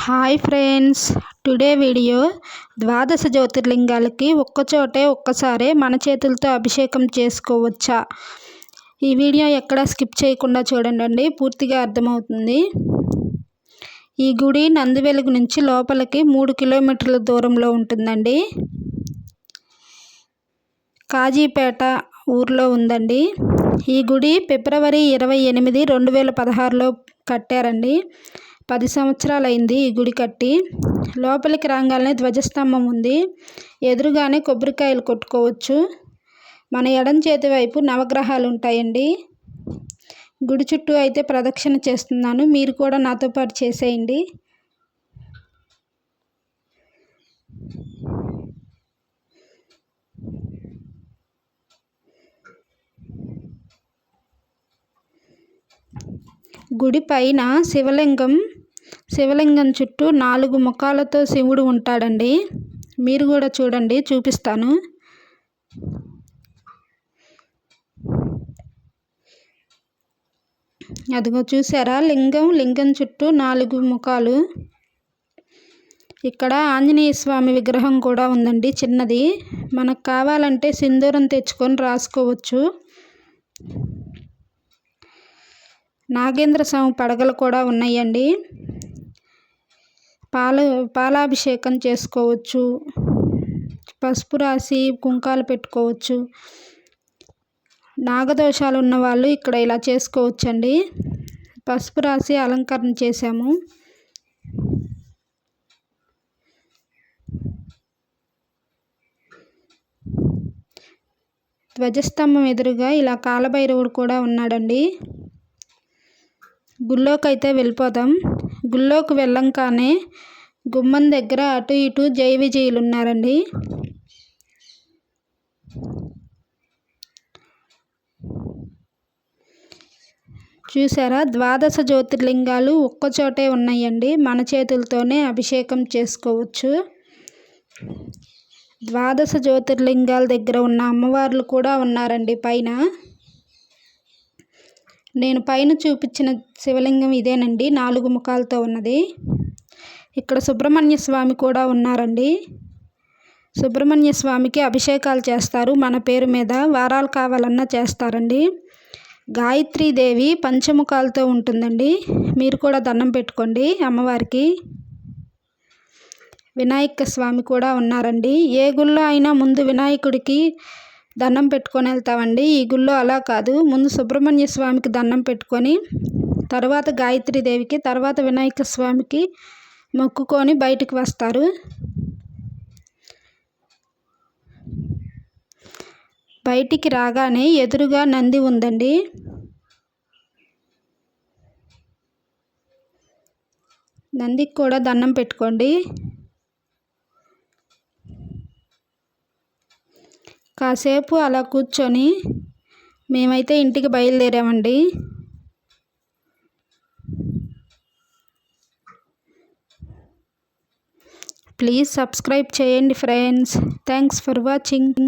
Hi friends, today video ద్వాదశ జ్యోతిర్లింగాలకి ఒక్కచోటే ఒక్కసారే మన చేతులతో అభిషేకం చేసుకోవచ్చా? ఈ వీడియో ఎక్కడ స్కిప్ చేయకుండా చూడండి, పూర్తిగా అర్థమవుతుంది. ఈ గుడి నందివెలుగు నుంచి లోపలికి 3 కిలోమీటర్ల దూరంలో ఉంటుందండి. కాజీపేట ఊర్లో ఉందండి. ఈ గుడి ఫిబ్రవరి 28, 2016లో కట్టారండి. 10 సంవత్సరాలు అయింది ఈ గుడి కట్టి. లోపలికి రాగానే ధ్వజస్తంభం ఉంది. ఎదురుగానే కొబ్బరికాయలు కొట్టుకోవచ్చు. మన ఎడం చేతి వైపు నవగ్రహాలు ఉంటాయండి. గుడి చుట్టూ అయితే ప్రదక్షిణ చేస్తున్నాను, మీరు కూడా నాతో పాటు చేసేయండి. గుడి పైన శివలింగం చుట్టూ 4 ముఖాలతో శివుడు ఉంటాడండి. మీరు కూడా చూడండి, చూపిస్తాను. అదిగో చూసారా, లింగం చుట్టూ 4 ముఖాలు. ఇక్కడ ఆంజనేయ స్వామి విగ్రహం కూడా ఉందండి, చిన్నది. మనకు కావాలంటే సింధూరం తెచ్చుకొని రాసుకోవచ్చు. నాగేంద్ర స్వామి పడగలు కూడా ఉన్నాయండి. పాలాభిషేకం చేసుకోవచ్చు, పసుపు రాసి కుంకాలు పెట్టుకోవచ్చు. నాగదోషాలు ఉన్న వాళ్ళు ఇక్కడ ఇలా చేసుకోవచ్చండి. పసుపు రాసి అలంకరణ చేశాము. ధ్వజస్తంభం ఎదురుగా ఇలా కాలభైరవుడు కూడా ఉన్నాడండి. గుళ్ళోకి అయితే వెళ్ళిపోదాం. గుళ్ళోకి వెళ్ళంగానే గుమ్మం దగ్గర అటు ఇటు జై విజయులు ఉన్నారండి. చూసారా, ద్వాదశ జ్యోతిర్లింగాలు ఒక్కచోటే ఉన్నాయండి. మన చేతులతోనే అభిషేకం చేసుకోవచ్చు. ద్వాదశ జ్యోతిర్లింగాల దగ్గర ఉన్న అమ్మవార్లు కూడా ఉన్నారండి పైన. నేను పైన చూపించిన శివలింగం ఇదేనండి, 4 ముఖాలతో ఉన్నది. ఇక్కడ సుబ్రహ్మణ్య స్వామి కూడా ఉన్నారండి. సుబ్రహ్మణ్య స్వామికి అభిషేకాలు చేస్తారు. మన పేరు మీద వారాలు కావాలన్నా చేస్తారండి. గాయత్రీదేవి పంచముఖాలతో ఉంటుందండి. మీరు కూడా దండం పెట్టుకోండి అమ్మవారికి. వినాయక స్వామి కూడా ఉన్నారండి. ఏ గుళ్ళో అయినా ముందు వినాయకుడికి దండం పెట్టుకొని వెళ్తామండి. ఈ గుళ్ళో అలా కాదు, ముందు సుబ్రహ్మణ్య స్వామికి దండం పెట్టుకొని తర్వాత గాయత్రీదేవికి, తర్వాత వినాయక స్వామికి మొక్కుకొని బయటికి వస్తారు. బయటికి రాగానే ఎదురుగా నంది ఉందండి. నందికి కూడా దండం పెట్టుకోండి. కాసేపు అలా కూర్చొని మేమైతే ఇంటికి బయలుదేరామండి. ప్లీజ్ సబ్స్క్రైబ్ చేయండి ఫ్రెండ్స్. Thanks for watching.